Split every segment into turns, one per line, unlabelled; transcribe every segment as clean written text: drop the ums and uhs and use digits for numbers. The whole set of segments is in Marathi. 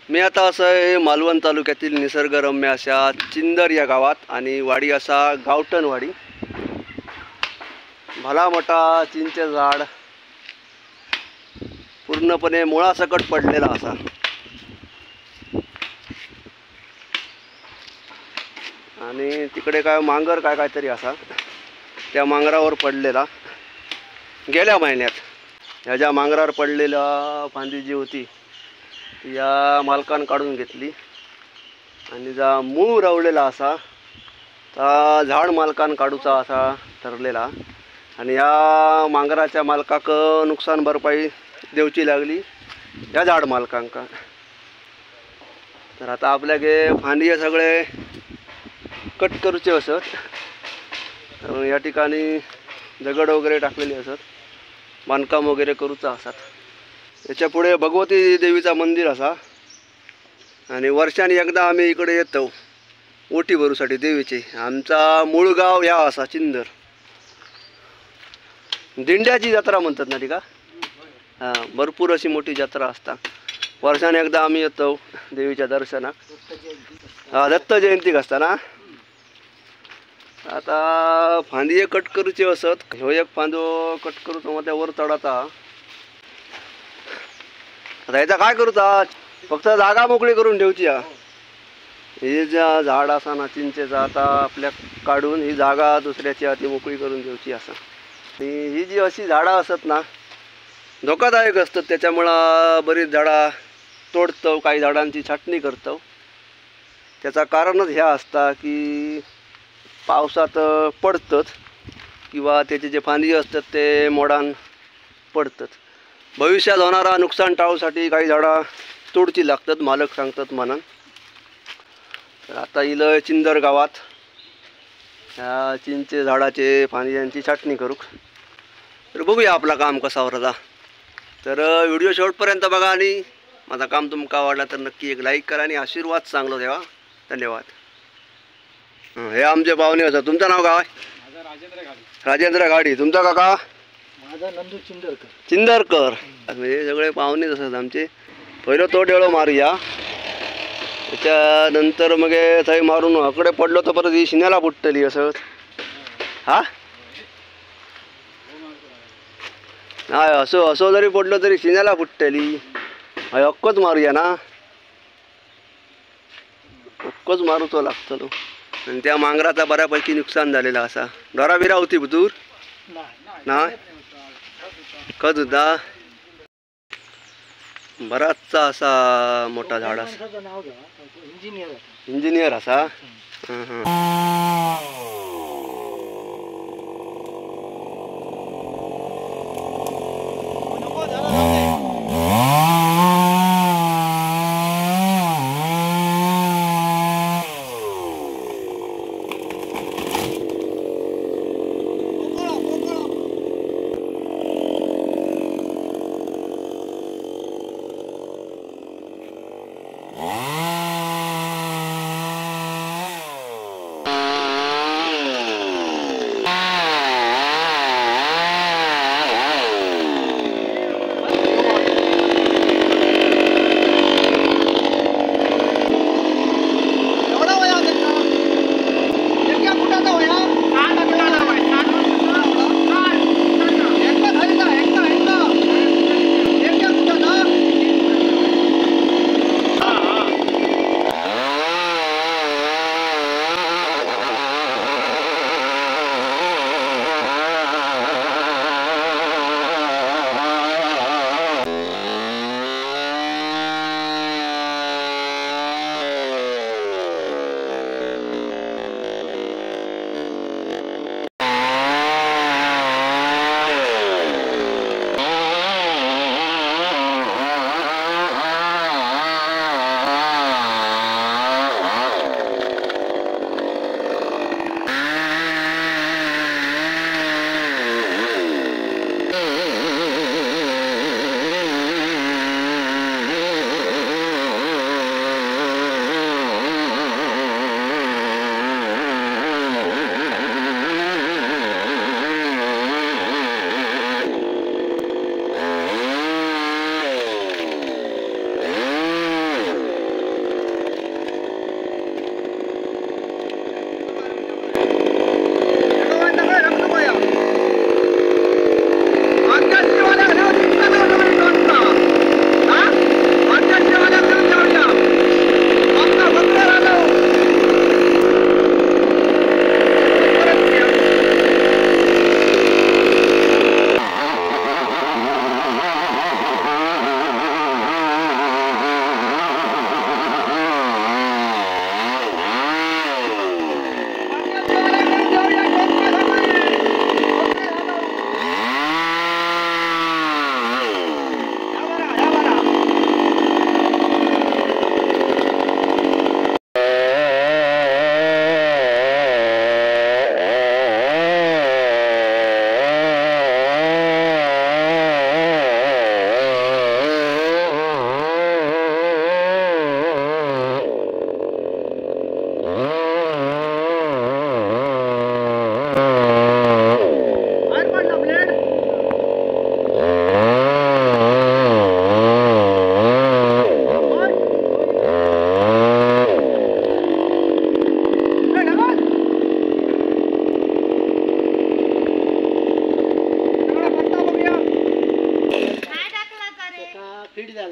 मी आता असं आहे मालवण तालुक्यातील निसर्गरम्य अशा चिंदर या गावात आणि वाडी असा गावठणवाडी. भला मोठा चिंचे झाड पूर्णपणे मुळासकट पडलेला असा. आणि तिकडे काय मांगर काहीतरी असा त्या मांगरावर पडलेला. गेल्या महिन्यात ह्या ज्या मांगरावर पडलेला फांदी जी होती या मालकान काढून घेतली आणि जा मूळ रवलेला असा ता झाड मालकान काढूचा असा ठरलेला. आणि या मांगराच्या मालकाक नुकसान भरपाई देवची लागली या झाड मालकांका. तर आता आपल्याके फांदी सगळे कट करूचे असत. या ठिकाणी दगड वगैरे टाकलेले असत, बांधकाम वगैरे करूचा असतात. याच्या पुढे भगवती देवीचा मंदिर असा आणि वर्षांनी एकदा आम्ही इकडे येतो ओटी भरूसाठी देवीचे. आमचा मूळ गाव ह्या असा चिंदर. दिंड्याची जत्रा म्हणतात ना ती का? हां, भरपूर अशी मोठी जत्रा असता. वर्षाने एकदा आम्ही येतो देवीच्या दर्शनाक. हां, दत्त जयंतीक असता ना. आता फांदी कट करूचे असत. ह्यो एक फांदो कट करूचो मग त्यावर चढाचा. आता याचा काय करूचा? फक्त जागा मोकळी करून ठेवची. हे ज्या झाड असा ना चिंचेचा आता आपल्या काढून ही जागा दुसऱ्याची हाती मोकळी करून ठेवची असा. आणि ही जी अशी झाडं असत ना धोकादायक असतात. त्याच्यामुळं बरीच झाडा तोडतो, काही झाडांची छाटणी करतो. त्याचा कारणच ह्या असता की पावसात पडतात किंवा त्याचे जे फांदी असतात ते मोडान पडतात. भविष्यात होणारा नुकसान टाळूसाठी काही झाडा तोडची लागतात मालक सांगतात म्हणून. तर आता इलं चिंदर गावात ह्या चिंचे झाडाचे फांद्यांची छाटणी करूक. तर बघूया आपला काम कसा होता. तर व्हिडिओ शेवटपर्यंत बघा आणि माझा काम तुमका आवडला तर नक्की एक लाईक करा आणि आशीर्वाद चांगला द्यावा. धन्यवाद. हे आमचे पाहुणे असतात. तुमचं नाव काय? राजेंद्र गाडी. तुमचा काका?
माझा नंदू चिंदरकर.
चिंदरकर. म्हणजे सगळे पाहुणेच असतात आमचे. पहिलं तो डेळो मारूया, त्याच्यानंतर मग थंय मारून अकडे पडलो तर परत ही शिन्याला फुटतली असं. हा नाही, असं जरी पडलं तरी शिन्याला फुटतली. अक्कच मारूया ना, अक्कच मारूचो लागतो. आणि त्या मांगराचा बऱ्यापैकी नुकसान झालेला असा. डोराबिरा होती दूर नाही खत होता. बराचसा असा मोठा झाड असा. इंजिनियर असा. हां हां.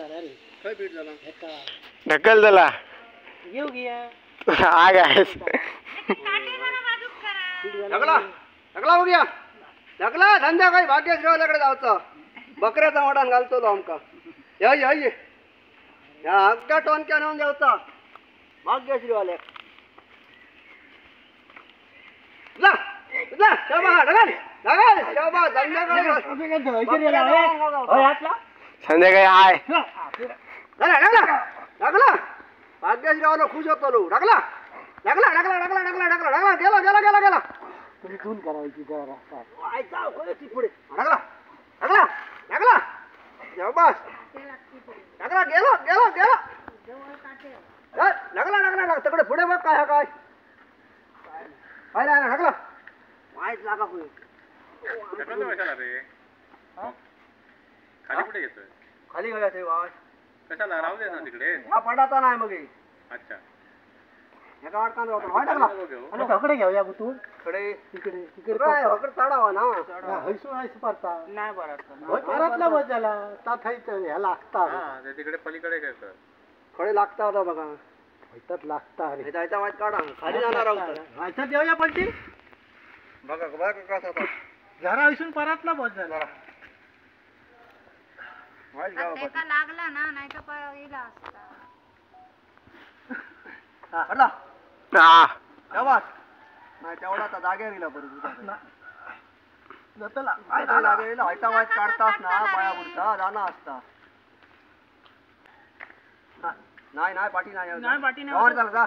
झाला रे.
काय पीठ झाला
एका
ढकल त्याला
घेऊ घ्या.
आग आहे
ढकला ढकला बघूया ढकला संध्याकाळी भाग्यश्रीवाल्याकडे जायचं बकऱ्याचा मटण घालतो तो आमका या या ये या अख्ख्या टोनक्या नेऊन जायचा भाग्यश्रीवाल्या जा जा शाबास ढकल ढकल शाबास
संध्याकाळी हाय
ढकला ढकला ढकला भाग्यश्रीवाला खुश होतो लो ढकला ढकला ढकला ढकला ढकला ढकला ढकला गेला गेला गेला गेला
तुम्ही धुवून करायची जरा.
पुढे ढकला ढकला ढकला शाबास ढकला गेलो गेलो गेलो ढकला ढकला ढकला तिकडे पुढे बघ काय हा काय पाहिला ना ढकला माहीत लागा पुढे
खाली कुठे घेतोय
खाली गेला ते वाज
कशाला राहू दे ना तिकडे
हा पडाता नाही मग हे.
अच्छा
एका वाटकान राहतो वाय ढकला
आणि ढकडे घेऊया गुतून
कडे
तिकडे तिकडे
काय हकड चढावा ना
हैसून हैस पडता
नाही
परतला बस झाला तात ह्या लागता
हा ते तिकडे पलीकडे काय कर
खडे लागता होता बघा
हैतात लागता रे.
जायचा वाईट काढा खाली जाणार आहोत
हैतात देऊया पलटी
बघा बघा कसा होता
जरा हैसून परतला बस झाला.
वाईट गावा
त्याचा लागला ना नाही तर पहिला असता
हटला
हा
शाबास नाही तेवढा आता जागेवर गेला परत
जातला
जागेवर गेला व्हायचा वाईट काढतास ना पाया पुढचा जाणं असता हा, नाही नाही पाठी नाही
पाठी
गावावर चाल जा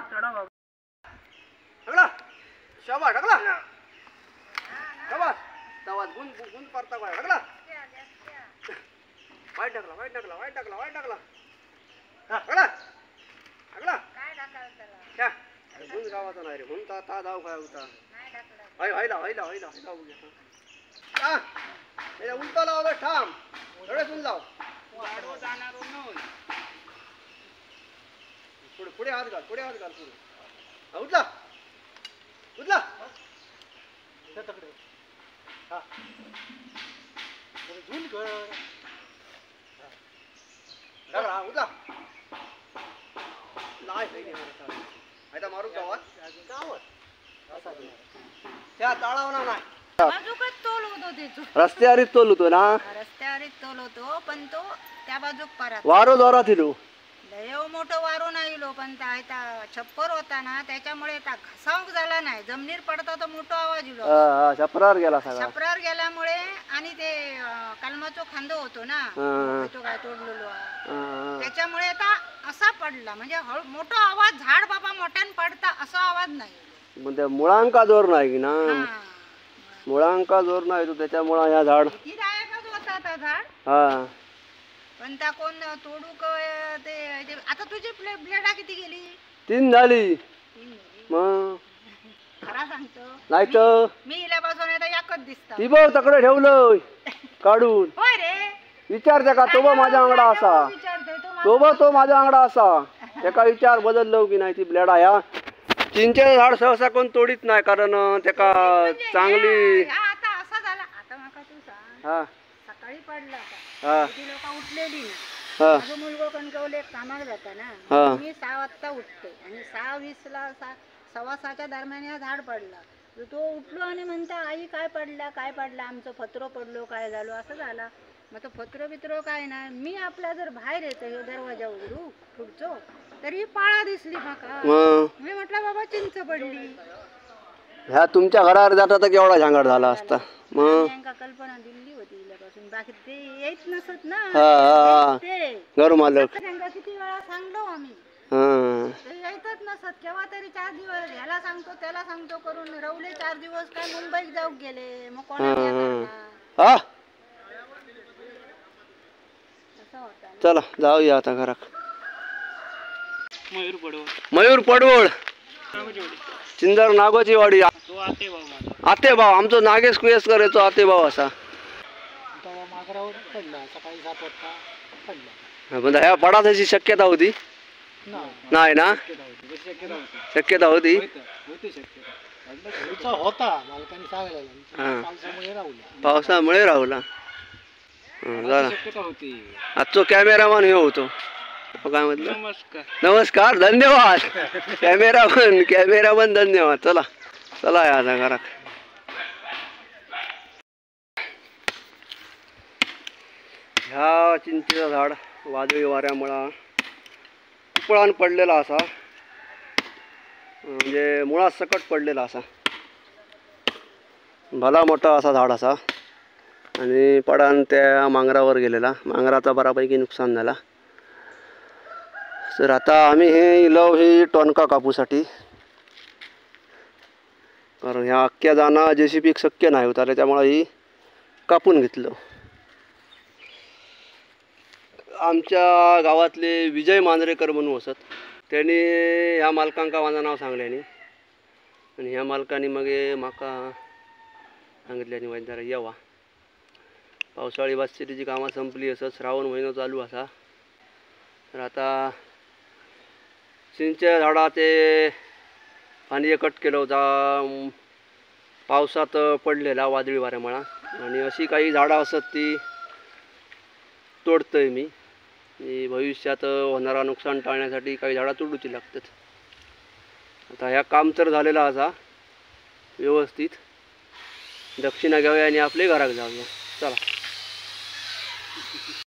ढकला शाबास ढकला शाबास तवाच गुण गुण परता पाय ढकला वाईट ढकला वाईट ढकला वाईट ढकला वाईट ढकला हा ढकला ढकला
काय ढकल त्याला
क्या गुण गावाचा नाही रे गुण ता जाऊ काय होता
नाही ढकलत
व्हायला उलटा लावलं ठाम थोडे सुन लाव पुढे पुढे हात घाल पुढे हा, उठला उठला
धुवून कर.
ढकला उठला नाही आता मारू गावात त्या तळावला नाही
बाजूकच तोल होतो त्याचो
रस्त्यावरच तोल होतो ना
रस्त्यावरच तोल होतो पण तो त्या बाजूक परत
वारो जोरात येतो
लय मोठं वारून आलो पण त्या छप्पर होता ना त्याच्यामुळे त्या घसावूक झाला नाही जमिनीर पडता तर मोठा आवाज येलो
छपरावर गेला सगळा
छपरावर गेल्यामुळे आणि ते कलमाचो खांदो होतो ना तो काय तोडलेलो त्याच्यामुळे आता असा पडला म्हणजे मोठा आवाज झाड बाबा मोठ्यान पडता असा आवाज नाही
पण त्या मुळांका जोर नाही की ना
हा.
मुळांका जोर नाही तो त्याच्यामुळे ह्या झाड
कितीदायकच होता त्या झाड
हा
पण त्या कोण तोडू ते आता तुझी ब्लेडा किती गेली
3 झाली
तीन गेली.
मग
खरा सांगतो
नाही तर
मी इल्यापासून आता एकच दिसत
ती बघ तकडे ठेवलं काढून
होय रे
विचारते का तो बघ माझ्या अंगडा असा
विचारते
तो बघ तो माझ्या अंगडा असा एका विचार बदललो की नाही ती ब्लेड ह्या चिंचेचं झाड सहसा कोण तोडीत नाही कारण त्याका चांगली
आता असा झाला आता माका तू सांग
हा
सकाळी पडला
हा
आता ती लोक उठलेली ना
हा
माझा मुलगा कणकवले कामाक जाता
हा.
ना मी 6 वाजता उठते आणि 6:20 ला 6:15 दरम्यान हा झाड पडला तर तो उठलो आणि म्हणता आई काय पडला आमचं फतरो पडलो काय झालो असं झाला मग तो फतरो बित्रो काय नाही मी आपला जर बाहेर येतो हे दरवाजा उघडू पुढचो तरी पाळा दिसली माका
मग
मी म्हटलं बाबा चिंच पडली
ह्या तुमच्या घरावर जाता तर केवढा झांगड झाला असता मग
त्यांका कल्पना दिली होती इल्यापासून बाकी ते येत नसत ना
हा
ते
घर मालक
त्यांना किती वेळा सांगलो आम्ही
हा
ते येतच नसत केव्हा तरी 4 दिवस ह्याला सांगतो त्याला सांगतो करून रवले 4 दिवस काय मुंबईत जाऊ गेले मग कोणाला येणार
हा
असं होतं
चला जाऊया आता घरात
मयूर पडवळ
मयूर पडवळ चिंदर नागोची वाडी
तो आते भाऊ माझा
आते भाव आमचो नागेश कुयेसकर येतो आते भाव असा
तेव्हा मागरावर पडला सकाळी 7 वाजता पडला
पण ह्या पडायची शक्यता होती नाही ना शक्यता होती
होता मालकाने सांगितलं
हा.
पावसामुळे राहुला
पावसामुळे राहुला जरा
शक्यता होती.
आजचो कॅमेरामॅन हे होतो काय म्हटलं
नमस्कार.
नमस्कार धन्यवाद कॅमेरामन धन्यवाद. चला चला या घरात. ह्या चिंचेचं झाड वादळी वाऱ्यामुळं उपळान पडलेला असा, म्हणजे मुळात सकट पडलेला असा भला मोठा असा झाड असा आणि पडान त्या मांगरावर गेलेला. मांगराचा बऱ्यापैकी नुकसान झाला. तर आता आम्ही हे इलव ही टोनका कापूसाठी, कारण ह्या अख्ख्या जाणं JCB शक्य नाही होता त्याच्यामुळे ही कापून घेतलं. आमच्या गावातले विजय मांजरेकर म्हणून असत, त्यांनी ह्या मालकांका माझं नाव सांगल्यानी आणि ह्या मालकांनी मग म्हाका सांगितल्यानी वैद्यरा येवा. पावसाळी बाजशिरीची कामं संपली असत, श्रावण महिना चालू असा. तर आता चिंचेच्या झाडाचे पाणी कट केलं होता पावसात पडलेला वादळी वाऱ्यामुळं, आणि अशी काही झाडं असत ती तोडतोय मी. भविष्यात होणारा नुकसान टाळण्यासाठी काही झाडं तोडूची लागतात. आता ह्या काम तर झालेला असा व्यवस्थित. दक्षिणा घेऊया आणि आपले घरात जाऊया. चला.